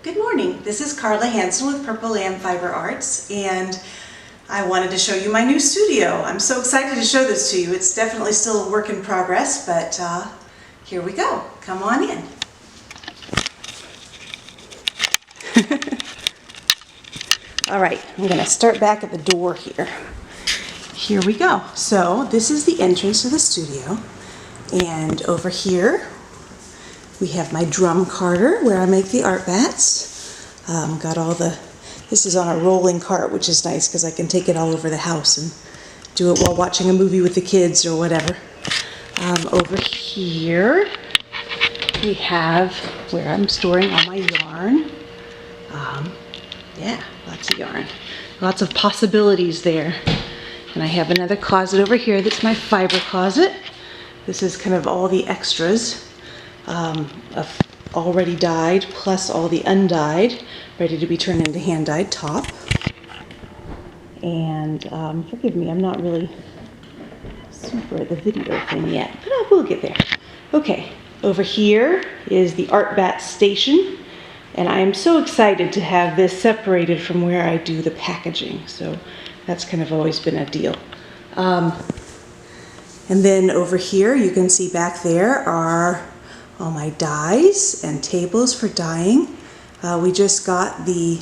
Good morning. This is Carla Hansen with Purple Lamb Fiber Arts, and I wanted to show you my new studio. I'm so excited to show this to you. It's definitely still a work in progress, but here we go. Come on in. All right, I'm going to start back at the door here. Here we go. So this is the entrance to the studio, and over here we have my drum carter where I make the art bats. This is on a rolling cart, which is nice because I can take it all over the house and do it while watching a movie with the kids or whatever. Over here we have where I'm storing all my yarn. Yeah, lots of yarn. Lots of possibilities there. And I have another closet over here that's my fiber closet. This is kind of all the extras of already dyed plus all the undyed, ready to be turned into hand-dyed top. And forgive me, I'm not really super at the video thing yet, but we'll get there. Okay, over here is the art bat station, and I am so excited to have this separated from where I do the packaging, so that's kind of always been a deal. And then over here, you can see back there are all my dies and tables for dyeing. We just got the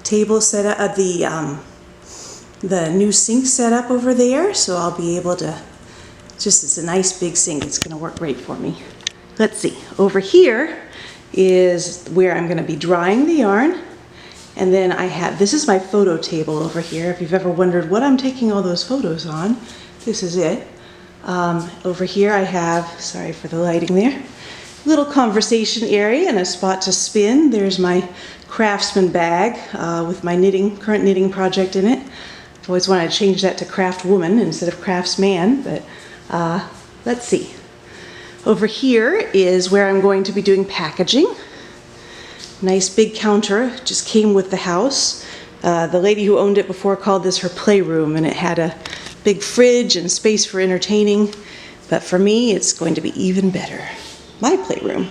table set up, the new sink set up over there, so I'll be able to, it's a nice big sink. It's going to work great for me. Let's see, over here is where I'm going to be drying the yarn. And then this is my photo table over here. If you've ever wondered what I'm taking all those photos on, this is it. Over here I have, sorry for the lighting there, little conversation area and a spot to spin. There's my Craftsman bag with my current knitting project in it. I've always wanted to change that to Craft Woman instead of Craftsman, but let's see. Over here is where I'm going to be doing packaging. Nice big counter, just came with the house. The lady who owned it before called this her playroom, and it had a big fridge and space for entertaining, but for me it's going to be even better. My playroom.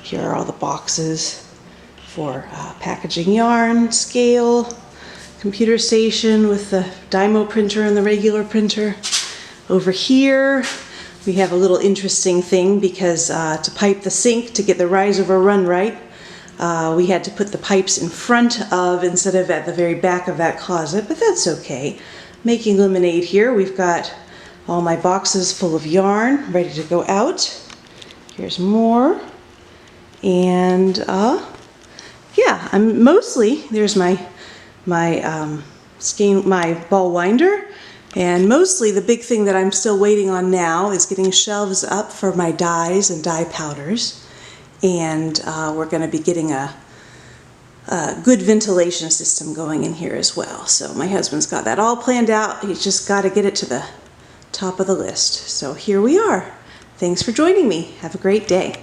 Here are all the boxes for packaging yarn, scale, computer station with the Dymo printer and the regular printer. Over here we have a little interesting thing because to pipe the sink, to get the rise over run right, we had to put the pipes in front of instead of at the very back of that closet, but that's okay. Making lemonade here. We've got all my boxes full of yarn ready to go out. Here's more. And yeah, there's my ball winder. And mostly the big thing that I'm still waiting on now is getting shelves up for my dyes and dye powders. And we're going to be getting a good ventilation system going in here as well. So my husband's got that all planned out. He's just got to get it to the top of the list. So here we are. Thanks for joining me. Have a great day.